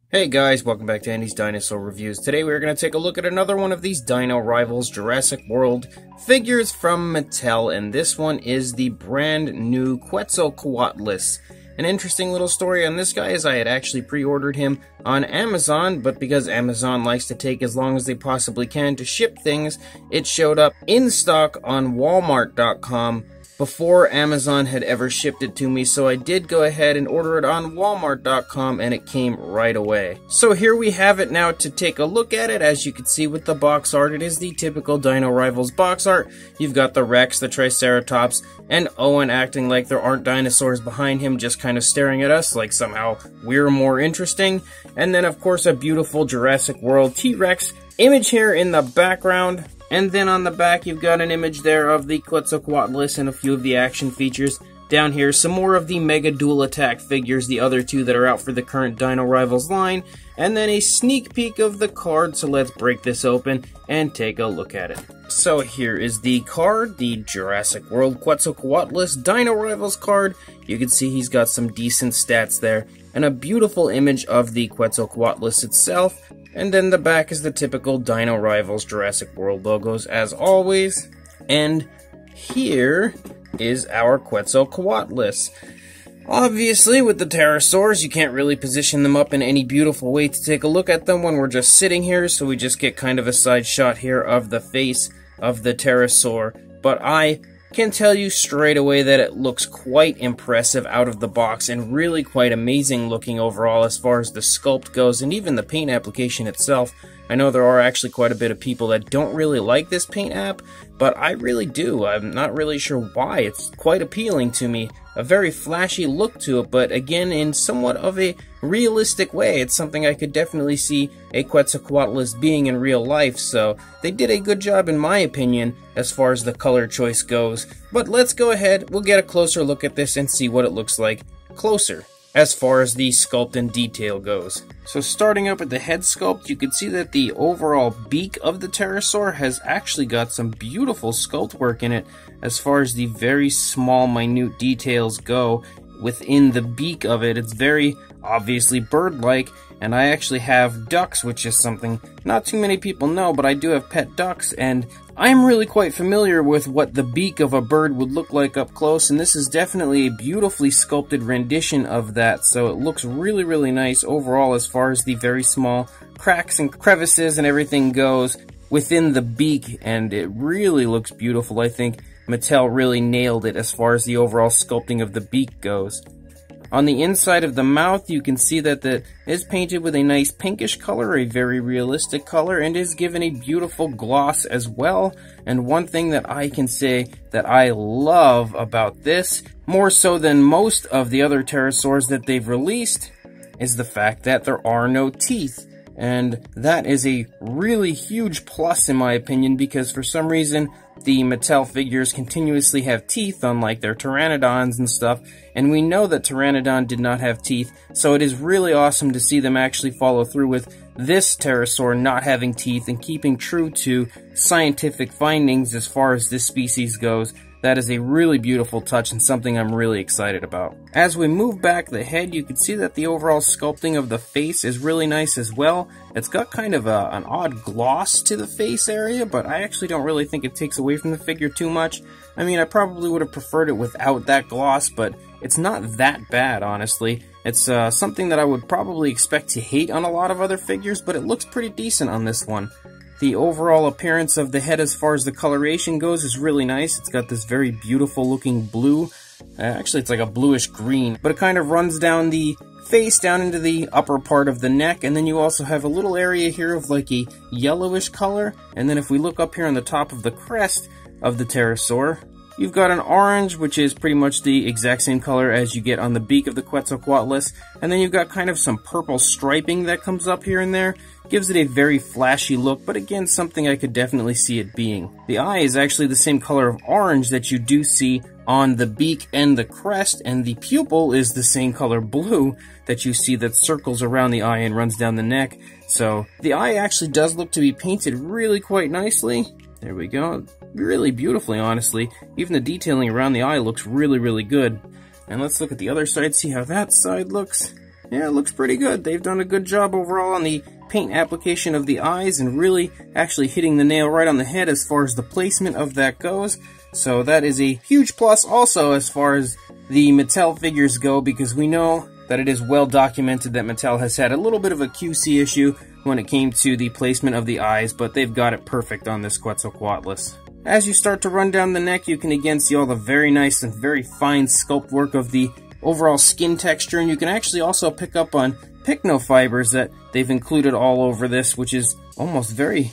Hey guys, welcome back to Andy's Dinosaur Reviews. Today we're going to take a look at another one of these Dino Rivals Jurassic World figures from Mattel, and this one is the brand new Quetzalcoatlus. An interesting little story on this guy is I had actually pre-ordered him on Amazon, but because Amazon likes to take as long as they possibly can to ship things, it showed up in stock on Walmart.com before Amazon had ever shipped it to me, so I did go ahead and order it on Walmart.com and it came right away. So here we have it now to take a look at it. As you can see with the box art, it is the typical Dino Rivals box art. You've got the Rex, the Triceratops, and Owen acting like there aren't dinosaurs behind him, just kind of staring at us like somehow we're more interesting. And then of course a beautiful Jurassic World T-Rex image here in the background. And then on the back, you've got an image there of the Quetzalcoatlus and a few of the action features. Down here, some more of the Mega Dual Attack figures, the other two that are out for the current Dino Rivals line. And then a sneak peek of the card, so let's break this open and take a look at it. So here is the card, the Jurassic World Quetzalcoatlus Dino Rivals card. You can see he's got some decent stats there, and a beautiful image of the Quetzalcoatlus itself. And then the back is the typical Dino Rivals Jurassic World logos as always. And here is our Quetzalcoatlus. Obviously, with the pterosaurs, you can't really position them up in any beautiful way to take a look at them when we're just sitting here, so we just get kind of a side shot here of the face of the pterosaur. But I can tell you straight away that it looks quite impressive out of the box and really quite amazing looking overall as far as the sculpt goes and even the paint application itself. I know there are actually quite a bit of people that don't really like this paint app, but I really do. I'm not really sure why. It's quite appealing to me. A very flashy look to it, but again, in somewhat of a realistic way. It's something I could definitely see a Quetzalcoatlus being in real life, so they did a good job in my opinion as far as the color choice goes. But let's go ahead, we'll get a closer look at this and see what it looks like closer as far as the sculpt and detail goes. So starting up at the head sculpt, you can see that the overall beak of the pterosaur has actually got some beautiful sculpt work in it as far as the very small minute details go within the beak of it. It's very obviously bird-like, and I actually have ducks, which is something not too many people know, but I do have pet ducks, and I'm really quite familiar with what the beak of a bird would look like up close, and this is definitely a beautifully sculpted rendition of that, so it looks really, really nice overall as far as the very small cracks and crevices and everything goes within the beak, and it really looks beautiful. I think Mattel really nailed it as far as the overall sculpting of the beak goes. On the inside of the mouth, you can see that it is painted with a nice pinkish color, a very realistic color, and is given a beautiful gloss as well. And one thing that I can say that I love about this, more so than most of the other pterosaurs that they've released, is the fact that there are no teeth. And that is a really huge plus in my opinion, because for some reason the Mattel figures continuously have teeth, unlike their Pteranodons and stuff, and we know that Pteranodon did not have teeth, so it is really awesome to see them actually follow through with this pterosaur not having teeth and keeping true to scientific findings as far as this species goes. That is a really beautiful touch and something I'm really excited about. As we move back the head, you can see that the overall sculpting of the face is really nice as well. It's got kind of an odd gloss to the face area, but I actually don't really think it takes away from the figure too much. I mean, I probably would have preferred it without that gloss, but it's not that bad, honestly. It's something that I would probably expect to hate on a lot of other figures, but it looks pretty decent on this one. The overall appearance of the head as far as the coloration goes is really nice. It's got this very beautiful looking blue. Actually, it's like a bluish green, but it kind of runs down the face down into the upper part of the neck, and then you also have a little area here of like a yellowish color. And then if we look up here on the top of the crest of the pterosaur, you've got an orange, which is pretty much the exact same color as you get on the beak of the Quetzalcoatlus. And then you've got kind of some purple striping that comes up here and there. Gives it a very flashy look, but again, something I could definitely see it being. The eye is actually the same color of orange that you do see on the beak and the crest, and the pupil is the same color blue that you see that circles around the eye and runs down the neck. So the eye actually does look to be painted really quite nicely. There we go. Really beautifully, honestly. Even the detailing around the eye looks really, really good. And let's look at the other side, see how that side looks. Yeah, it looks pretty good. They've done a good job overall on the paint application of the eyes and really actually hitting the nail right on the head as far as the placement of that goes. So that is a huge plus also as far as the Mattel figures go, because we know that it is well documented that Mattel has had a little bit of a QC issue when it came to the placement of the eyes, but they've got it perfect on this Quetzalcoatlus. As you start to run down the neck, you can again see all the very nice and very fine sculpt work of the overall skin texture, and you can actually also pick up on pycnofibers that they've included all over this, which is almost very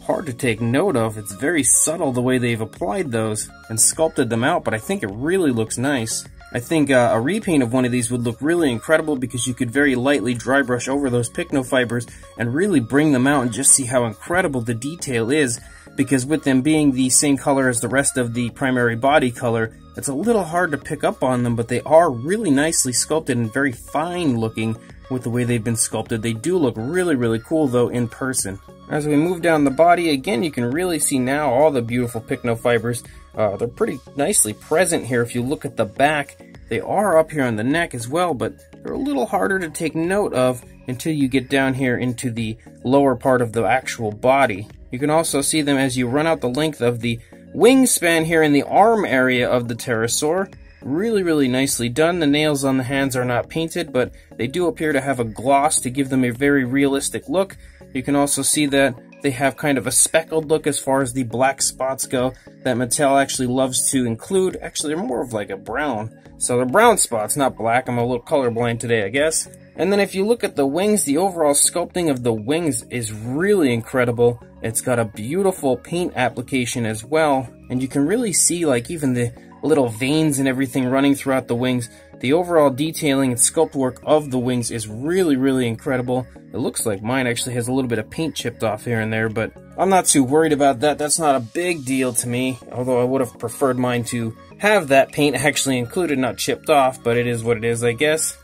hard to take note of. It's very subtle the way they've applied those and sculpted them out, but I think it really looks nice. I think a repaint of one of these would look really incredible because you could very lightly dry brush over those pycnofibers and really bring them out and just see how incredible the detail is, because with them being the same color as the rest of the primary body color, it's a little hard to pick up on them, but they are really nicely sculpted and very fine looking with the way they've been sculpted. They do look really, really cool though in person. As we move down the body, again, you can really see now all the beautiful pycnofibers. They're pretty nicely present here. If you look at the back, they are up here on the neck as well, but they're a little harder to take note of until you get down here into the lower part of the actual body. You can also see them as you run out the length of the wingspan here in the arm area of the pterosaur. Really, really nicely done. The nails on the hands are not painted, but they do appear to have a gloss to give them a very realistic look. You can also see that they have kind of a speckled look as far as the black spots go that Mattel actually loves to include. Actually, they're more of like a brown. So they're brown spots, not black. I'm a little colorblind today, I guess. And then if you look at the wings, the overall sculpting of the wings is really incredible. It's got a beautiful paint application as well. And you can really see like even the little veins and everything running throughout the wings. The overall detailing and sculpt work of the wings is really, really incredible. It looks like mine actually has a little bit of paint chipped off here and there, but I'm not too worried about that. That's not a big deal to me, although I would have preferred mine to have that paint actually included, not chipped off, but it is what it is, I guess.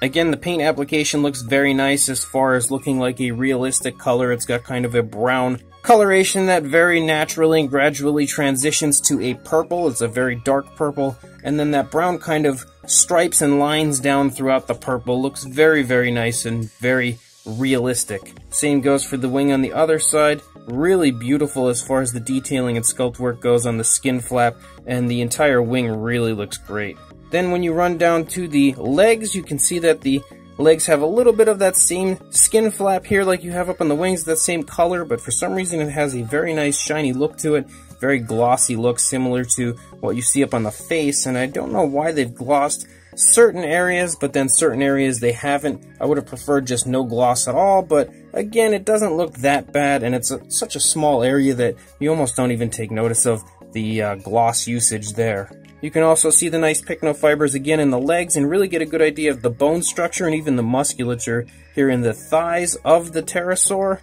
Again, the paint application looks very nice as far as looking like a realistic color. It's got kind of a brown coloration that very naturally and gradually transitions to a purple. It's a very dark purple, and then that brown kind of stripes and lines down throughout the purple. Looks very, very nice and very realistic. Same goes for the wing on the other side. Really beautiful as far as the detailing and sculpt work goes on the skin flap, and the entire wing really looks great. Then when you run down to the legs, you can see that the legs have a little bit of that same skin flap here like you have up on the wings, that same color, but for some reason it has a very nice shiny look to it, very glossy look similar to what you see up on the face, and I don't know why they've glossed certain areas, but then certain areas they haven't. I would have preferred just no gloss at all, but again, it doesn't look that bad, and it's such a small area that you almost don't even take notice of the gloss usage there. You can also see the nice pycnofibers again in the legs and really get a good idea of the bone structure and even the musculature here in the thighs of the pterosaur.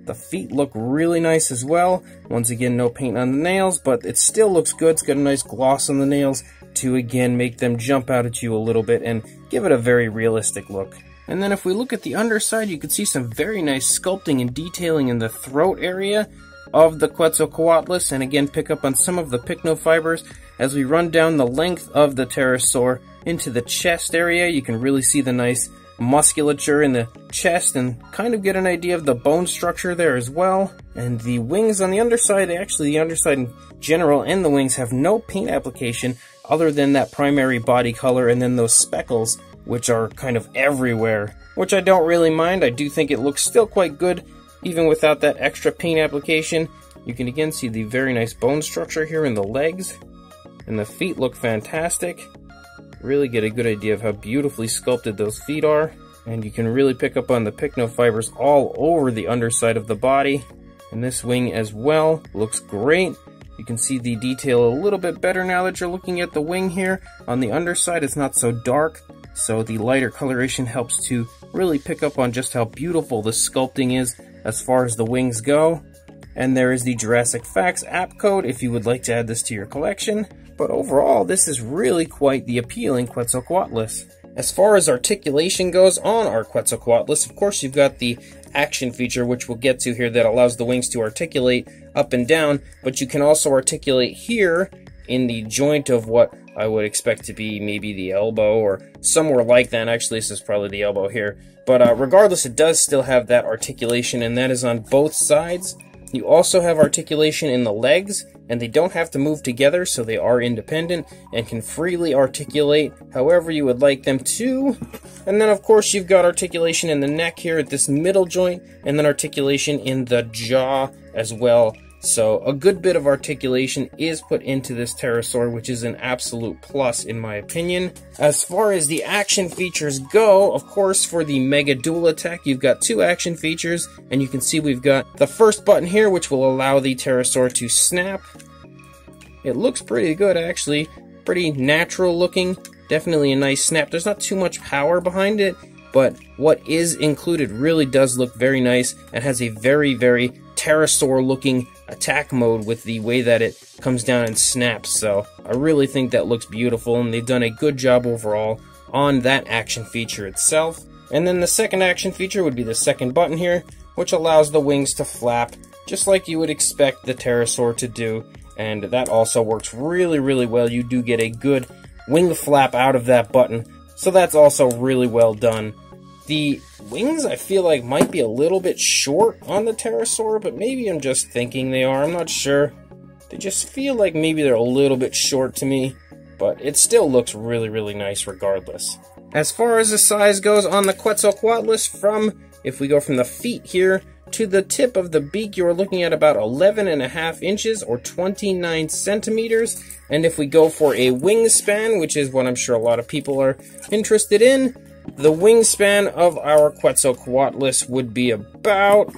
The feet look really nice as well. Once again, no paint on the nails, but it still looks good. It's got a nice gloss on the nails to again make them jump out at you a little bit and give it a very realistic look. And then if we look at the underside, you can see some very nice sculpting and detailing in the throat area of the Quetzalcoatlus, and again pick up on some of the pycnofibers as we run down the length of the pterosaur into the chest area. You can really see the nice musculature in the chest and kind of get an idea of the bone structure there as well. And the wings on the underside, the underside in general and the wings have no paint application other than that primary body color and then those speckles, which are kind of everywhere, which I don't really mind. I do think it looks still quite good even without that extra paint application. You can again see the very nice bone structure here in the legs, and the feet look fantastic. Really get a good idea of how beautifully sculpted those feet are, and you can really pick up on the pycnofibers all over the underside of the body. And this wing as well looks great. You can see the detail a little bit better now that you're looking at the wing here. On the underside, it's not so dark, so the lighter coloration helps to really pick up on just how beautiful the sculpting is as far as the wings go. And there is the Jurassic Facts app code if you would like to add this to your collection. But overall, this is really quite the appealing Quetzalcoatlus. As far as articulation goes on our Quetzalcoatlus, of course you've got the action feature, which we'll get to here, that allows the wings to articulate up and down, but you can also articulate here in the joint of what I would expect to be maybe the elbow or somewhere like that. Actually, this is probably the elbow here. But regardless, it does still have that articulation, and that is on both sides. You also have articulation in the legs, and they don't have to move together, so they are independent and can freely articulate however you would like them to. And then, of course, you've got articulation in the neck here at this middle joint, and then articulation in the jaw as well. So a good bit of articulation is put into this pterosaur, which is an absolute plus in my opinion. As far as the action features go, of course, for the Mega Dual Attack, you've got 2 action features, and you can see we've got the first button here, which will allow the pterosaur to snap. It looks pretty good, actually. Pretty natural looking. Definitely a nice snap. There's not too much power behind it, but what is included really does look very nice and has a very, very pterosaur looking attack mode with the way that it comes down and snaps. So I really think that looks beautiful, and they've done a good job overall on that action feature itself. And then the second action feature would be the second button here, which allows the wings to flap just like you would expect the pterosaur to do, and that also works really, really well. You do get a good wing flap out of that button, so that's also really well done. The wings, I feel like, might be a little bit short on the pterosaur, but maybe I'm just thinking they are. I'm not sure. They just feel like maybe they're a little bit short to me, but it still looks really, really nice regardless. As far as the size goes on the Quetzalcoatlus, if we go from the feet here to the tip of the beak, you're looking at about 11.5 inches or 29 centimeters. And if we go for a wingspan, which is what I'm sure a lot of people are interested in, the wingspan of our Quetzalcoatlus would be about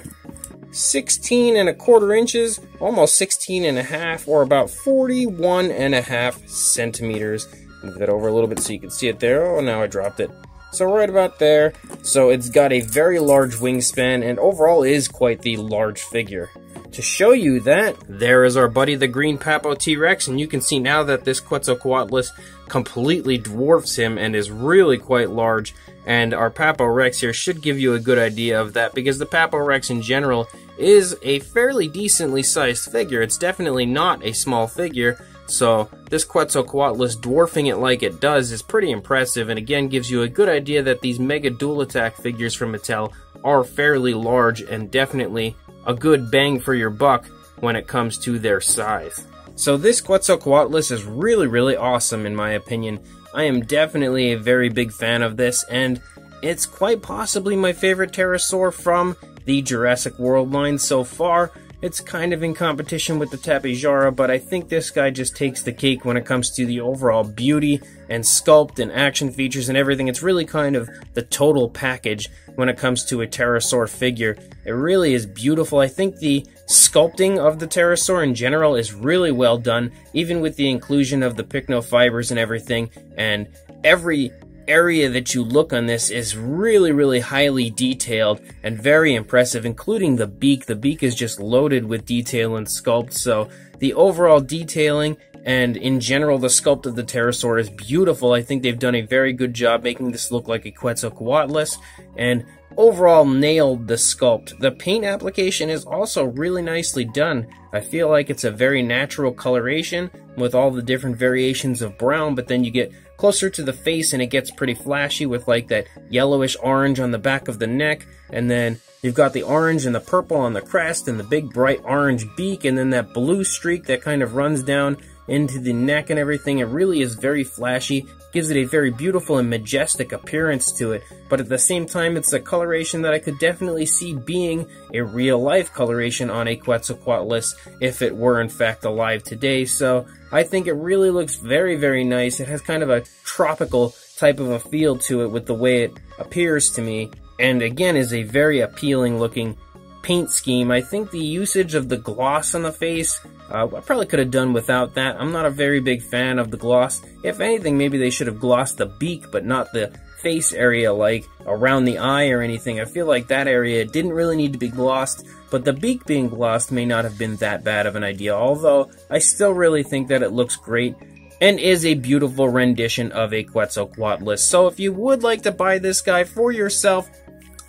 16.25 inches, almost 16.5, or about 41.5 centimeters. Move that over a little bit so you can see it there. Oh, now I dropped it. So right about there. So it's got a very large wingspan, and overall is quite the large figure. To show you that, there is our buddy the green Papo T-Rex, and you can see now that this Quetzalcoatlus completely dwarfs him and is really quite large, and our Papo Rex here should give you a good idea of that, because the Papo Rex in general is a fairly decently sized figure. It's definitely not a small figure, so this Quetzalcoatlus dwarfing it like it does is pretty impressive, and again gives you a good idea that these Mega Dual Attack figures from Mattel are fairly large and definitely a good bang for your buck when it comes to their size. So this Quetzalcoatlus is really, really awesome in my opinion. I am definitely a very big fan of this, and it's quite possibly my favorite pterosaur from the Jurassic World line so far. It's kind of in competition with the Tapejara, but I think this guy just takes the cake when it comes to the overall beauty and sculpt and action features and everything. It's really kind of the total package when it comes to a pterosaur figure. It really is beautiful. I think the sculpting of the pterosaur in general is really well done, even with the inclusion of the pycnofibers and everything, and every area that you look on this is really, really highly detailed and very impressive, including the beak. The beak is just loaded with detail and sculpt, so the overall detailing and in general the sculpt of the pterosaur is beautiful. I think they've done a very good job making this look like a Quetzalcoatlus, and overall nailed the sculpt. The paint application is also really nicely done. I feel like it's a very natural coloration with all the different variations of brown, but then you get closer to the face and it gets pretty flashy with like that yellowish orange on the back of the neck, and then you've got the orange and the purple on the crest and the big bright orange beak, and then that blue streak that kind of runs down into the neck and everything. It really is very flashy, gives it a very beautiful and majestic appearance to it, but at the same time it's a coloration that I could definitely see being a real life coloration on a Quetzalcoatlus if it were in fact alive today. So I think it really looks very, very nice. It has kind of a tropical type of a feel to it with the way it appears to me, and again is a very appealing looking paint scheme. I think the usage of the gloss on the face, I probably could have done without that. I'm not a very big fan of the gloss. If anything, maybe they should have glossed the beak, but not the face area, like around the eye or anything. I feel like that area didn't really need to be glossed, but the beak being glossed may not have been that bad of an idea, although I still really think that it looks great and is a beautiful rendition of a Quetzalcoatlus. So if you would like to buy this guy for yourself,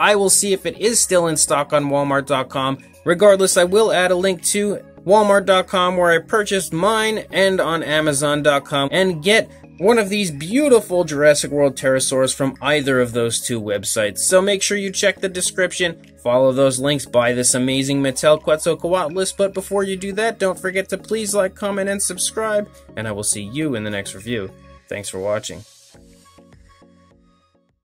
I will see if it is still in stock on Walmart.com. Regardless, I will add a link to Walmart.com, where I purchased mine, and on Amazon.com, and get one of these beautiful Jurassic World pterosaurs from either of those two websites. So make sure you check the description, follow those links, buy this amazing Mattel Quetzalcoatlus, but before you do that, don't forget to please like, comment, and subscribe, and I will see you in the next review. Thanks for watching.